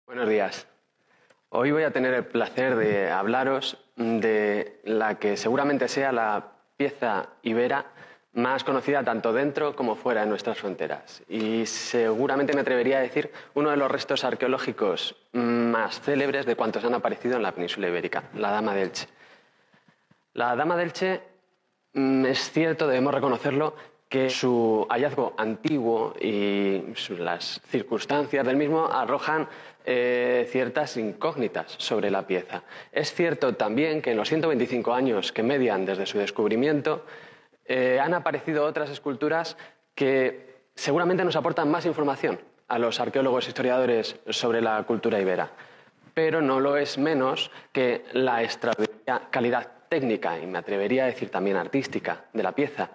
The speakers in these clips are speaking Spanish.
Buenos días. Hoy voy a tener el placer de hablaros de la que seguramente sea la pieza ibera más conocida tanto dentro como fuera de nuestras fronteras. Y seguramente me atrevería a decir uno de los restos arqueológicos más célebres de cuantos han aparecido en la península ibérica, la Dama de Elche. La Dama de Elche, es cierto, debemos reconocerlo, que su hallazgo antiguo y las circunstancias del mismo arrojan ciertas incógnitas sobre la pieza. Es cierto también que en los 125 años que median desde su descubrimiento han aparecido otras esculturas que seguramente nos aportan más información a los arqueólogos e historiadores sobre la cultura ibera. Pero no lo es menos que la extraordinaria calidad técnica, y me atrevería a decir también artística, de la pieza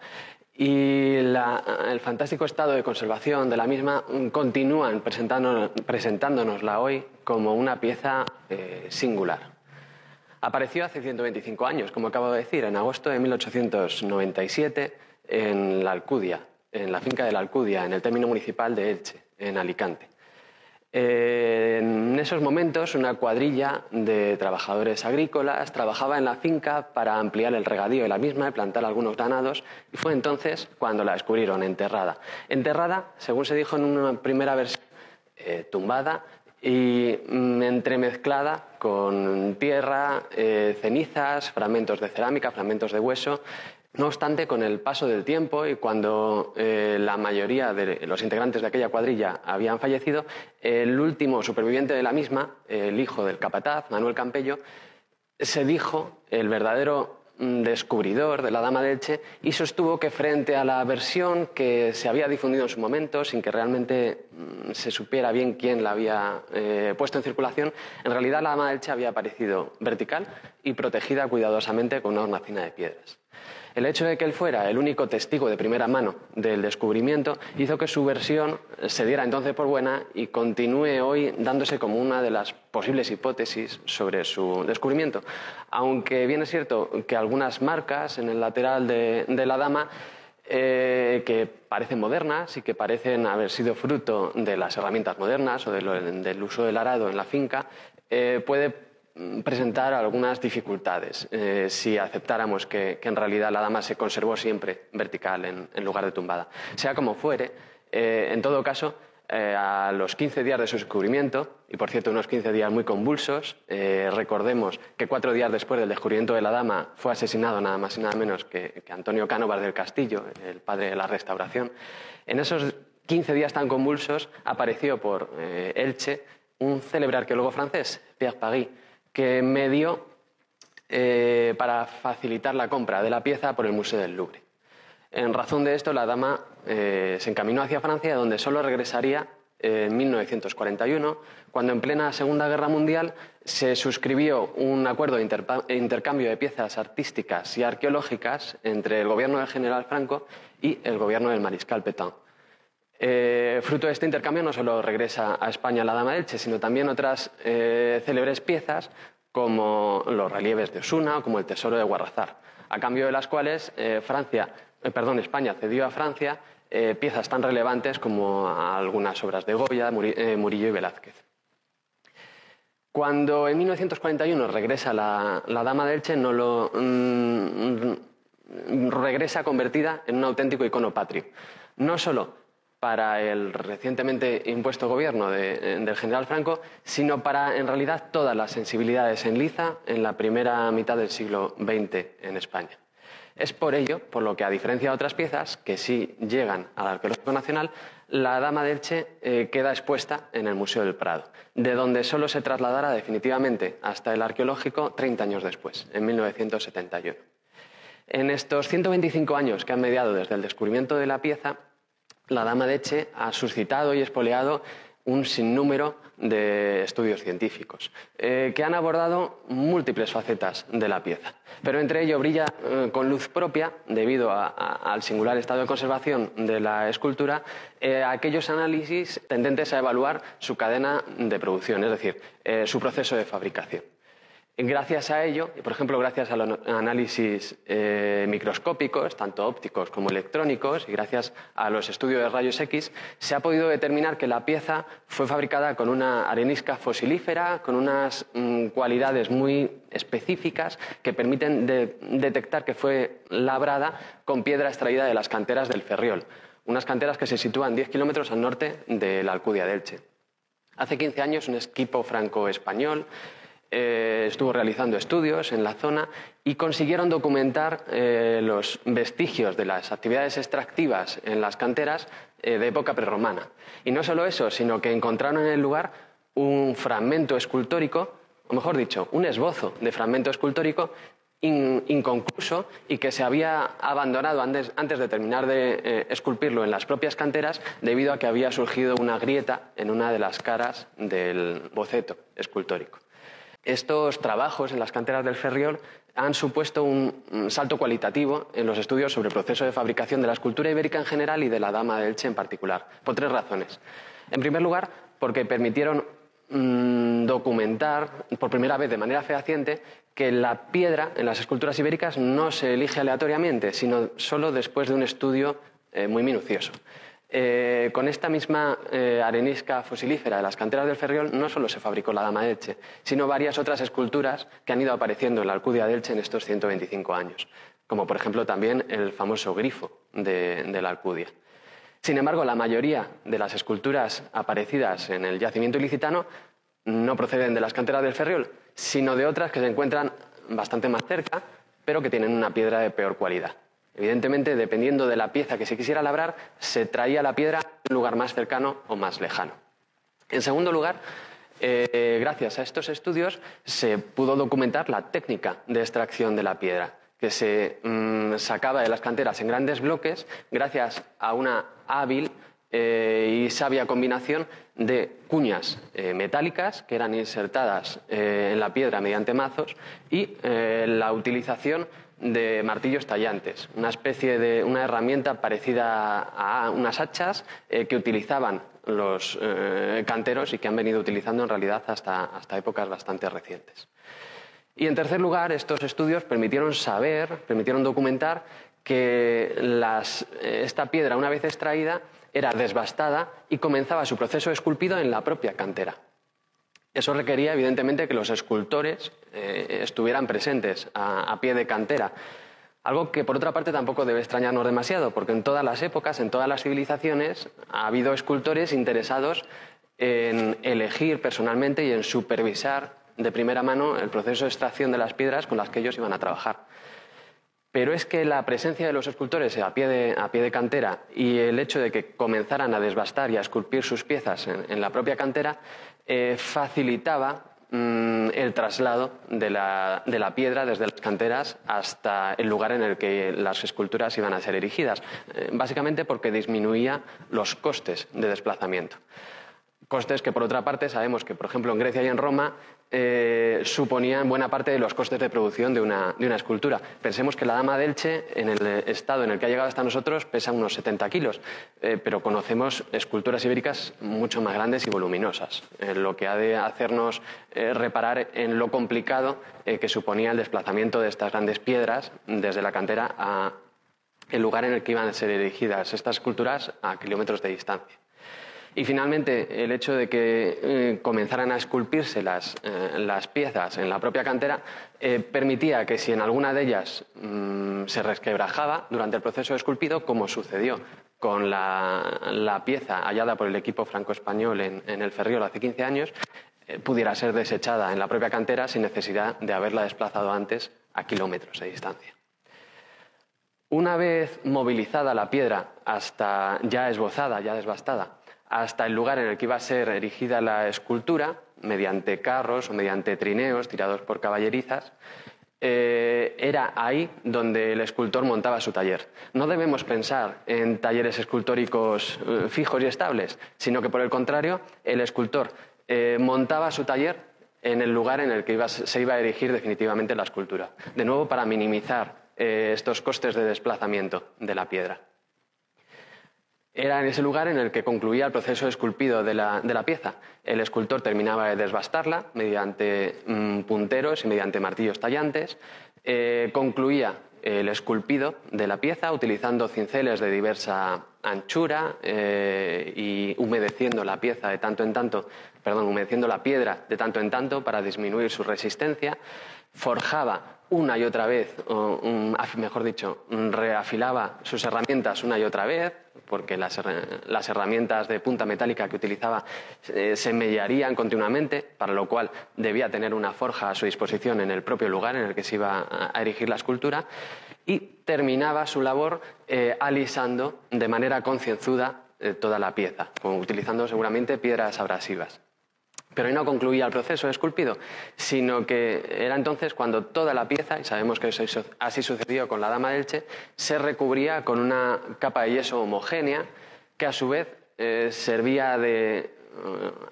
y el fantástico estado de conservación de la misma continúan presentándonosla hoy como una pieza singular. Apareció hace 125 años, como acabo de decir, en agosto de 1897 en la Alcudia, en la finca de la Alcudia, en el término municipal de Elche, en Alicante. En esos momentos, una cuadrilla de trabajadores agrícolas trabajaba en la finca para ampliar el regadío de la misma y plantar algunos ganados, y fue entonces cuando la descubrieron enterrada. Enterrada, según se dijo en una primera versión, tumbada y entremezclada con tierra, cenizas, fragmentos de cerámica, fragmentos de hueso. No obstante, con el paso del tiempo y cuando la mayoría de los integrantes de aquella cuadrilla habían fallecido, el último superviviente de la misma, el hijo del capataz, Manuel Campello, se dijo el verdadero descubridor de la Dama de Elche y sostuvo que frente a la versión que se había difundido en su momento, sin que realmente se supiera bien quién la había puesto en circulación, en realidad la Dama de Elche había aparecido vertical y protegida cuidadosamente con una hornacina de piedras. El hecho de que él fuera el único testigo de primera mano del descubrimiento hizo que su versión se diera entonces por buena y continúe hoy dándose como una de las posibles hipótesis sobre su descubrimiento. Aunque bien es cierto que algunas marcas en el lateral de la dama que parecen modernas y que parecen haber sido fruto de las herramientas modernas o del uso del arado en la finca, puede presentar algunas dificultades si aceptáramos que en realidad la dama se conservó siempre vertical en lugar de tumbada. Sea como fuere, en todo caso, a los 15 días de su descubrimiento, y por cierto unos 15 días muy convulsos, recordemos que 4 días después del descubrimiento de la dama fue asesinado nada más y nada menos que Antonio Cánovas del Castillo, el padre de la Restauración. En esos 15 días tan convulsos apareció por Elche un célebre arqueólogo francés, Pierre Paris, que medió para facilitar la compra de la pieza por el Museo del Louvre. En razón de esto, la dama se encaminó hacia Francia, donde solo regresaría en 1941, cuando en plena Segunda Guerra Mundial se suscribió un acuerdo de intercambio de piezas artísticas y arqueológicas entre el gobierno del general Franco y el gobierno del mariscal Pétain. Fruto de este intercambio no solo regresa a España la Dama de Elche, sino también otras célebres piezas como los relieves de Osuna o como el tesoro de Guarrazar, a cambio de las cuales España cedió a Francia piezas tan relevantes como algunas obras de Goya, Murillo y Velázquez. Cuando en 1941 regresa la Dama de Elche, regresa convertida en un auténtico icono patrio, no solo para el recientemente impuesto gobierno del general Franco, sino para, en realidad, todas las sensibilidades en liza en la primera mitad del siglo XX en España. Es por ello, por lo que, a diferencia de otras piezas que sí llegan al Arqueológico Nacional, la Dama de Elche queda expuesta en el Museo del Prado, de donde solo se trasladará definitivamente hasta el Arqueológico 30 años después, en 1971. En estos 125 años que han mediado desde el descubrimiento de la pieza, la Dama de Elche ha suscitado y espoleado un sinnúmero de estudios científicos que han abordado múltiples facetas de la pieza. Pero entre ellos brilla con luz propia, debido al singular estado de conservación de la escultura, aquellos análisis tendentes a evaluar su cadena de producción, es decir, su proceso de fabricación. Gracias a ello, y por ejemplo gracias a los análisis microscópicos, tanto ópticos como electrónicos, y gracias a los estudios de rayos X, se ha podido determinar que la pieza fue fabricada con una arenisca fosilífera, con unas cualidades muy específicas que permiten detectar que fue labrada con piedra extraída de las canteras del Ferriol, unas canteras que se sitúan 10 kilómetros al norte de la Alcudia de Elche. Hace 15 años un equipo franco-español estuvo realizando estudios en la zona y consiguieron documentar los vestigios de las actividades extractivas en las canteras de época prerromana. Y no solo eso, sino que encontraron en el lugar un fragmento escultórico, o mejor dicho, un esbozo de fragmento escultórico inconcluso y que se había abandonado antes de terminar de esculpirlo en las propias canteras debido a que había surgido una grieta en una de las caras del boceto escultórico. Estos trabajos en las canteras del Ferriol han supuesto un salto cualitativo en los estudios sobre el proceso de fabricación de la escultura ibérica en general y de la Dama de Elche en particular, por 3 razones. En primer lugar, porque permitieron documentar por primera vez de manera fehaciente que la piedra en las esculturas ibéricas no se elige aleatoriamente, sino solo después de un estudio muy minucioso. Con esta misma arenisca fosilífera de las canteras del Ferriol no solo se fabricó la Dama de Elche, sino varias otras esculturas que han ido apareciendo en la Alcudia de Elche en estos 125 años, como por ejemplo también el famoso grifo de la Alcudia. Sin embargo, la mayoría de las esculturas aparecidas en el yacimiento ilicitano no proceden de las canteras del Ferriol, sino de otras que se encuentran bastante más cerca, pero que tienen una piedra de peor cualidad. Evidentemente, dependiendo de la pieza que se quisiera labrar, se traía la piedra a un lugar más cercano o más lejano. En segundo lugar, gracias a estos estudios se pudo documentar la técnica de extracción de la piedra, que se sacaba de las canteras en grandes bloques gracias a una hábil y sabia combinación de cuñas metálicas que eran insertadas en la piedra mediante mazos y la utilización de martillos tallantes, una especie de una herramienta parecida a unas hachas que utilizaban los canteros y que han venido utilizando en realidad hasta épocas bastante recientes. Y en tercer lugar, estos estudios permitieron documentar que esta piedra, una vez extraída, era desbastada y comenzaba su proceso esculpido en la propia cantera. Eso requería, evidentemente, que los escultores estuvieran presentes a pie de cantera. Algo que, por otra parte, tampoco debe extrañarnos demasiado, porque en todas las épocas, en todas las civilizaciones, ha habido escultores interesados en elegir personalmente y en supervisar de primera mano el proceso de extracción de las piedras con las que ellos iban a trabajar. Pero es que la presencia de los escultores a pie de cantera y el hecho de que comenzaran a desbastar y a esculpir sus piezas en la propia cantera facilitaba el traslado de la piedra desde las canteras hasta el lugar en el que las esculturas iban a ser erigidas, básicamente porque disminuía los costes de desplazamiento. Costes que, por otra parte, sabemos que, por ejemplo, en Grecia y en Roma suponían buena parte de los costes de producción de una escultura. Pensemos que la Dama de Elche, en el estado en el que ha llegado hasta nosotros, pesa unos 70 kilos, pero conocemos esculturas ibéricas mucho más grandes y voluminosas, lo que ha de hacernos reparar en lo complicado que suponía el desplazamiento de estas grandes piedras desde la cantera a el lugar en el que iban a ser erigidas estas esculturas a kilómetros de distancia. Y finalmente, el hecho de que comenzaran a esculpirse las piezas en la propia cantera permitía que si en alguna de ellas se resquebrajaba durante el proceso de esculpido, como sucedió con la pieza hallada por el equipo franco-español en el Ferriol hace 15 años, pudiera ser desechada en la propia cantera sin necesidad de haberla desplazado antes a kilómetros de distancia. Una vez movilizada la piedra hasta ya esbozada, ya desbastada, hasta el lugar en el que iba a ser erigida la escultura, mediante carros o mediante trineos tirados por caballerizas, era ahí donde el escultor montaba su taller. No debemos pensar en talleres escultóricos fijos y estables, sino que, por el contrario, el escultor montaba su taller en el lugar en el que se iba a erigir definitivamente la escultura, de nuevo para minimizar estos costes de desplazamiento de la piedra. Era en ese lugar en el que concluía el proceso esculpido de la pieza. El escultor terminaba de desbastarla mediante punteros y mediante martillos tallantes. Concluía el esculpido de la pieza utilizando cinceles de diversa anchura y humedeciendo la pieza de tanto en tanto, humedeciendo la piedra de tanto en tanto para disminuir su resistencia. Forjaba una y otra vez, mejor dicho, reafilaba sus herramientas una y otra vez, porque las herramientas de punta metálica que utilizaba se mellarían continuamente, para lo cual debía tener una forja a su disposición en el propio lugar en el que se iba a erigir la escultura, y terminaba su labor alisando de manera concienzuda toda la pieza, utilizando seguramente piedras abrasivas. Pero ahí no concluía el proceso esculpido, sino que era entonces cuando toda la pieza, y sabemos que así sucedió con la Dama de Elche, se recubría con una capa de yeso homogénea que a su vez servía de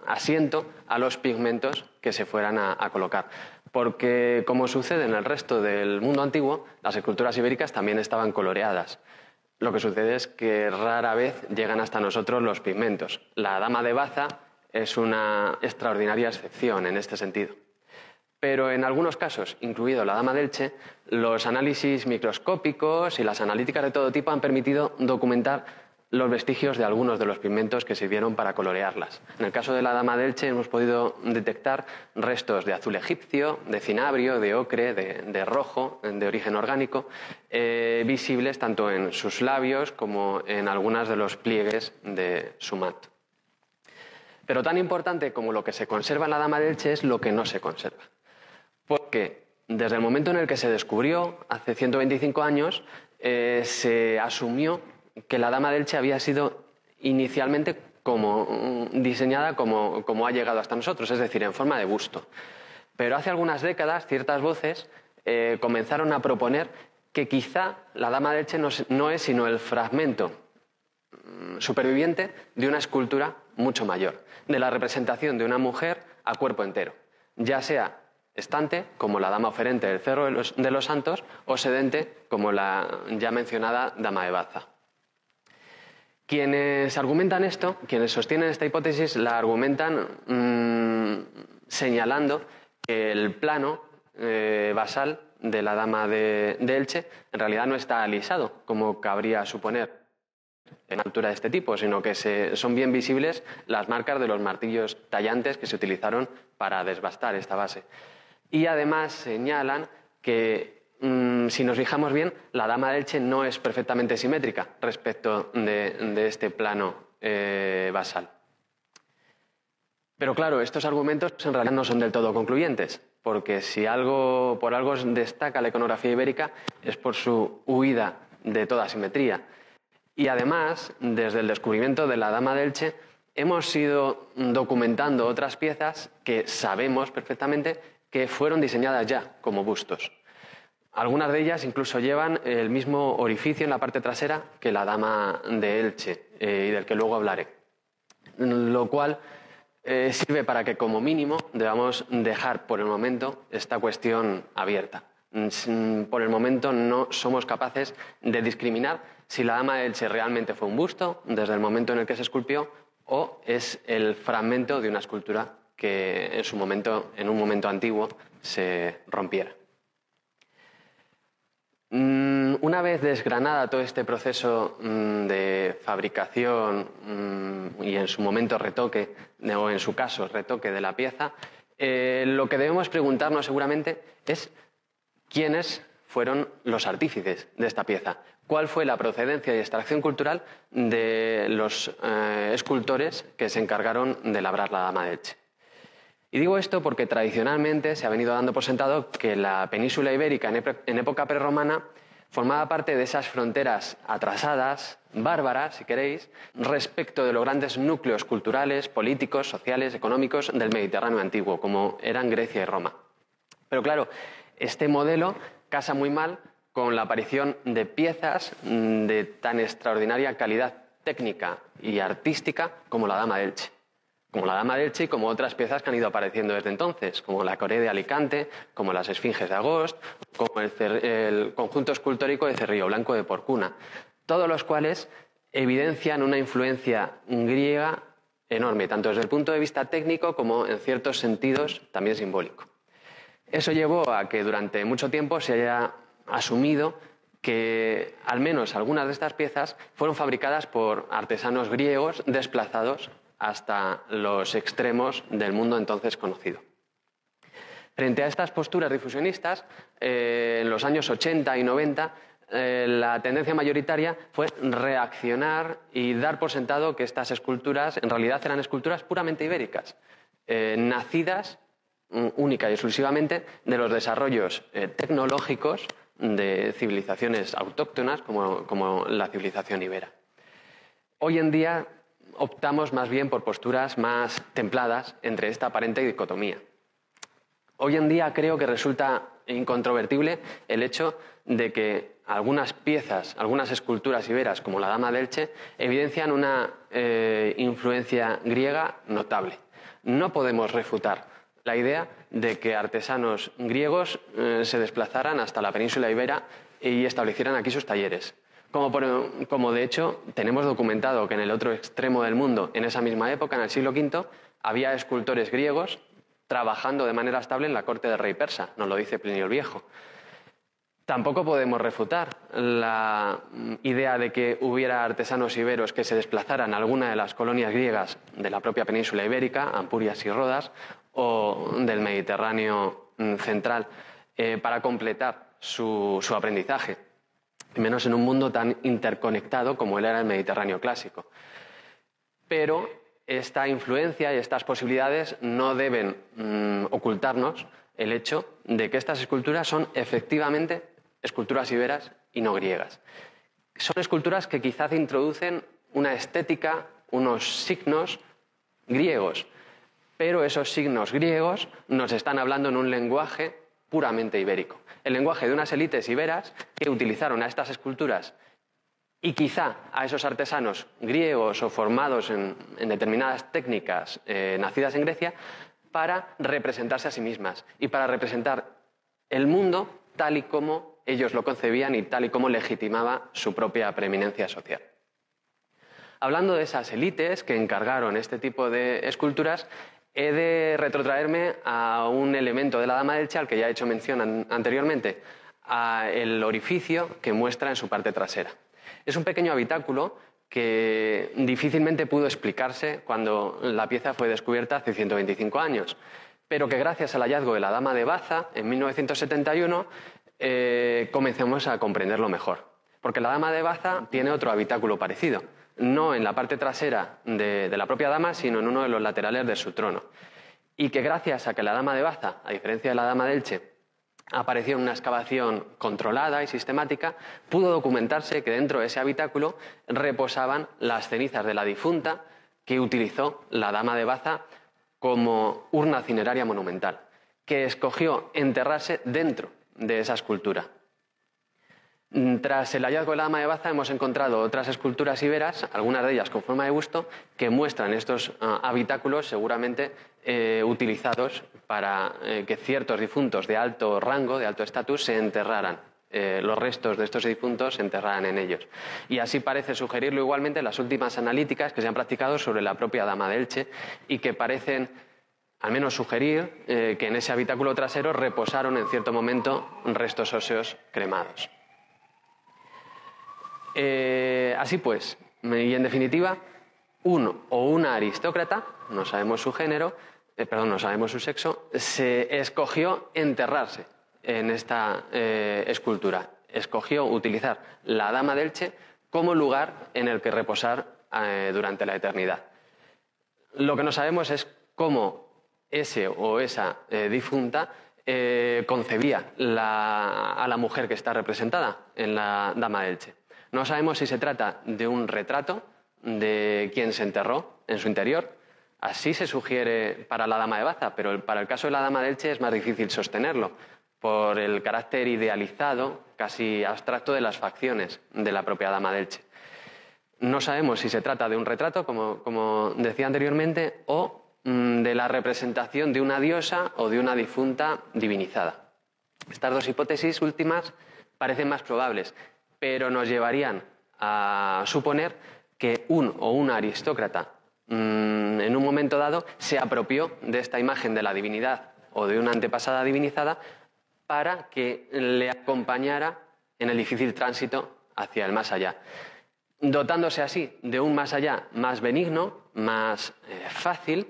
asiento a los pigmentos que se fueran a colocar. Porque, como sucede en el resto del mundo antiguo, las esculturas ibéricas también estaban coloreadas. Lo que sucede es que rara vez llegan hasta nosotros los pigmentos. La Dama de Baza es una extraordinaria excepción en este sentido. Pero en algunos casos, incluido la Dama de Elche, los análisis microscópicos y las analíticas de todo tipo han permitido documentar los vestigios de algunos de los pigmentos que sirvieron para colorearlas. En el caso de la Dama de Elche hemos podido detectar restos de azul egipcio, de cinabrio, de ocre, de rojo, de origen orgánico, visibles tanto en sus labios como en algunas de los pliegues de su manto. Pero tan importante como lo que se conserva en la Dama de Elche es lo que no se conserva. Porque desde el momento en el que se descubrió, hace 125 años, se asumió que la Dama de Elche había sido inicialmente diseñada como ha llegado hasta nosotros, es decir, en forma de busto. Pero hace algunas décadas ciertas voces comenzaron a proponer que quizá la Dama de Elche no es sino el fragmento superviviente de una escultura mucho mayor, de la representación de una mujer a cuerpo entero, ya sea estante, como la Dama oferente del Cerro de los Santos, o sedente, como la ya mencionada Dama de Baza. Quienes argumentan esto, quienes sostienen esta hipótesis, la argumentan señalando que el plano basal de la Dama de Elche en realidad no está alisado, como cabría suponer en altura de este tipo, sino que son bien visibles las marcas de los martillos tallantes que se utilizaron para desbastar esta base. Y además señalan que, si nos fijamos bien, la Dama de Elche no es perfectamente simétrica respecto de este plano basal. Pero claro, estos argumentos en realidad no son del todo concluyentes, porque si por algo destaca la iconografía ibérica es por su huida de toda simetría. Y además, desde el descubrimiento de la Dama de Elche, hemos ido documentando otras piezas que sabemos perfectamente que fueron diseñadas ya como bustos. Algunas de ellas incluso llevan el mismo orificio en la parte trasera que la Dama de Elche, y del que luego hablaré. Lo cual sirve para que, como mínimo, debamos dejar por el momento esta cuestión abierta. Por el momento no somos capaces de discriminar si la Dama de Elche realmente fue un busto desde el momento en el que se esculpió o es el fragmento de una escultura que en un momento antiguo se rompiera. Una vez desgranada todo este proceso de fabricación y en su momento retoque, o en su caso retoque de la pieza, lo que debemos preguntarnos seguramente es quiénes fueron los artífices de esta pieza, cuál fue la procedencia y extracción cultural de los escultores que se encargaron de labrar la Dama de Elche. Y digo esto porque tradicionalmente se ha venido dando por sentado que la península ibérica en época prerromana formaba parte de esas fronteras atrasadas, bárbaras, si queréis, respecto de los grandes núcleos culturales, políticos, sociales, económicos del Mediterráneo antiguo, como eran Grecia y Roma. Pero claro, este modelo casa muy mal con la aparición de piezas de tan extraordinaria calidad técnica y artística como la Dama de Elche. Como la Dama de Elche y como otras piezas que han ido apareciendo desde entonces, como la Corée de Alicante, como las Esfinges de Agost, como el conjunto escultórico de Cerrillo Blanco de Porcuna, todos los cuales evidencian una influencia griega enorme, tanto desde el punto de vista técnico como en ciertos sentidos también simbólico. Eso llevó a que durante mucho tiempo se haya asumido que al menos algunas de estas piezas fueron fabricadas por artesanos griegos desplazados hasta los extremos del mundo entonces conocido. Frente a estas posturas difusionistas, en los años 80 y 90, la tendencia mayoritaria fue reaccionar y dar por sentado que estas esculturas en realidad eran esculturas puramente ibéricas, nacidas única y exclusivamente de los desarrollos tecnológicos de civilizaciones autóctonas como la civilización ibera. Hoy en día optamos más bien por posturas más templadas entre esta aparente dicotomía. Hoy en día creo que resulta incontrovertible el hecho de que algunas piezas, algunas esculturas iberas, como la Dama de Elche, evidencian una influencia griega notable. No podemos refutar la idea de que artesanos griegos se desplazaran hasta la península ibera y establecieran aquí sus talleres. Como de hecho tenemos documentado que en el otro extremo del mundo, en esa misma época, en el siglo V, había escultores griegos trabajando de manera estable en la corte del rey persa, nos lo dice Plinio el Viejo. Tampoco podemos refutar la idea de que hubiera artesanos iberos que se desplazaran a alguna de las colonias griegas de la propia península ibérica, Ampurias y Rodas, o del Mediterráneo central, para completar su aprendizaje, menos en un mundo tan interconectado como él era el Mediterráneo clásico. Pero esta influencia y estas posibilidades no deben ocultarnos el hecho de que estas esculturas son efectivamente esculturas iberas y no griegas. Son esculturas que quizás introducen una estética, unos signos griegos, pero esos signos griegos nos están hablando en un lenguaje puramente ibérico. El lenguaje de unas élites iberas que utilizaron a estas esculturas y quizá a esos artesanos griegos o formados en determinadas técnicas nacidas en Grecia para representarse a sí mismas y para representar el mundo tal y como ellos lo concebían y tal y como legitimaba su propia preeminencia social. Hablando de esas élites que encargaron este tipo de esculturas, he de retrotraerme a un elemento de la Dama de Elche al que ya he hecho mención anteriormente, el orificio que muestra en su parte trasera. Es un pequeño habitáculo que difícilmente pudo explicarse cuando la pieza fue descubierta hace 125 años, pero que gracias al hallazgo de la Dama de Baza en 1971 comencemos a comprenderlo mejor. Porque la Dama de Baza tiene otro habitáculo parecido, no en la parte trasera de la propia dama, sino en uno de los laterales de su trono. Y que gracias a que la Dama de Baza, a diferencia de la Dama de Elche, apareció en una excavación controlada y sistemática, pudo documentarse que dentro de ese habitáculo reposaban las cenizas de la difunta que utilizó la Dama de Baza como urna cineraria monumental, que escogió enterrarse dentro de esa escultura. Tras el hallazgo de la Dama de Baza hemos encontrado otras esculturas iberas, algunas de ellas con forma de busto, que muestran estos habitáculos seguramente utilizados para que ciertos difuntos de alto rango, de alto estatus, se enterraran. Los restos de estos difuntos se enterraran en ellos. Y así parece sugerirlo igualmente las últimas analíticas que se han practicado sobre la propia Dama de Elche y que parecen al menos sugerir que en ese habitáculo trasero reposaron en cierto momento restos óseos cremados. Así pues, y en definitiva, uno o una aristócrata, no sabemos su género, no sabemos su sexo, se escogió enterrarse en esta escultura. Escogió utilizar la Dama de Elche como lugar en el que reposar durante la eternidad. Lo que no sabemos es cómo ese o esa difunta concebía a la mujer que está representada en la Dama de Elche. No sabemos si se trata de un retrato de quien se enterró en su interior. Así se sugiere para la Dama de Baza, pero para el caso de la Dama de Elche es más difícil sostenerlo, por el carácter idealizado, casi abstracto, de las facciones de la propia Dama de Elche. No sabemos si se trata de un retrato, como decía anteriormente, o de la representación de una diosa o de una difunta divinizada. Estas dos hipótesis últimas parecen más probables, pero nos llevarían a suponer que un o una aristócrata en un momento dado se apropió de esta imagen de la divinidad o de una antepasada divinizada para que le acompañara en el difícil tránsito hacia el más allá, dotándose así de un más allá más benigno, más fácil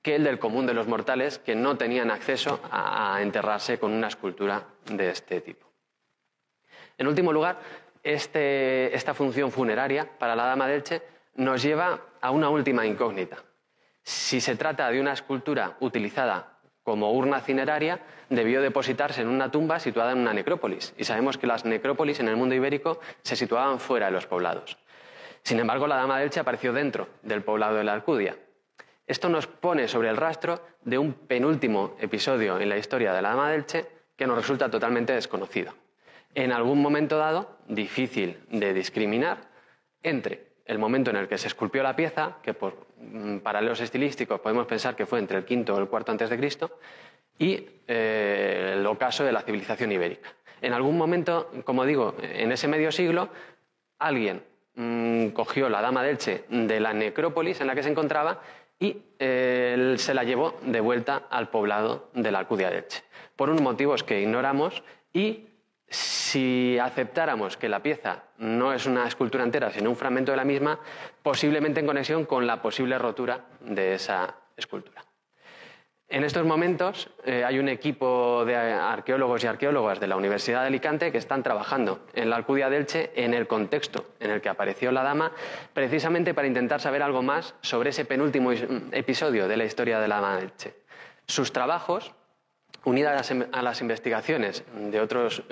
que el del común de los mortales, que no tenían acceso a enterrarse con una escultura de este tipo. En último lugar, esta función funeraria para la Dama de Elche nos lleva a una última incógnita. Si se trata de una escultura utilizada como urna cineraria, debió depositarse en una tumba situada en una necrópolis. Y sabemos que las necrópolis en el mundo ibérico se situaban fuera de los poblados. Sin embargo, la Dama de Elche apareció dentro del poblado de la Alcudia. Esto nos pone sobre el rastro de un penúltimo episodio en la historia de la Dama de Elche que nos resulta totalmente desconocido. En algún momento dado, difícil de discriminar, entre el momento en el que se esculpió la pieza, que por paralelos estilísticos podemos pensar que fue entre el V o el IV a.C., y el ocaso de la civilización ibérica. En algún momento, como digo, en ese medio siglo, alguien cogió la Dama de Elche de la necrópolis en la que se encontraba y se la llevó de vuelta al poblado de la Alcudia de Elche, por unos motivos que ignoramos, y si aceptáramos que la pieza no es una escultura entera, sino un fragmento de la misma, posiblemente en conexión con la posible rotura de esa escultura. En estos momentos hay un equipo de arqueólogos y arqueólogas de la Universidad de Alicante que están trabajando en la Alcudia de Elche en el contexto en el que apareció la dama, precisamente para intentar saber algo más sobre ese penúltimo episodio de la historia de la Dama de Elche. Sus trabajos, unidas a las investigaciones de otros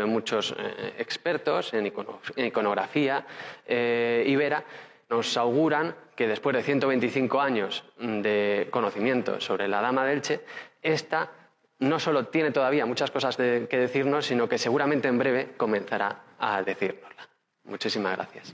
muchos expertos en iconografía ibera, nos auguran que después de 125 años de conocimiento sobre la Dama de Elche, esta no solo tiene todavía muchas cosas que decirnos, sino que seguramente en breve comenzará a decírnosla. Muchísimas gracias.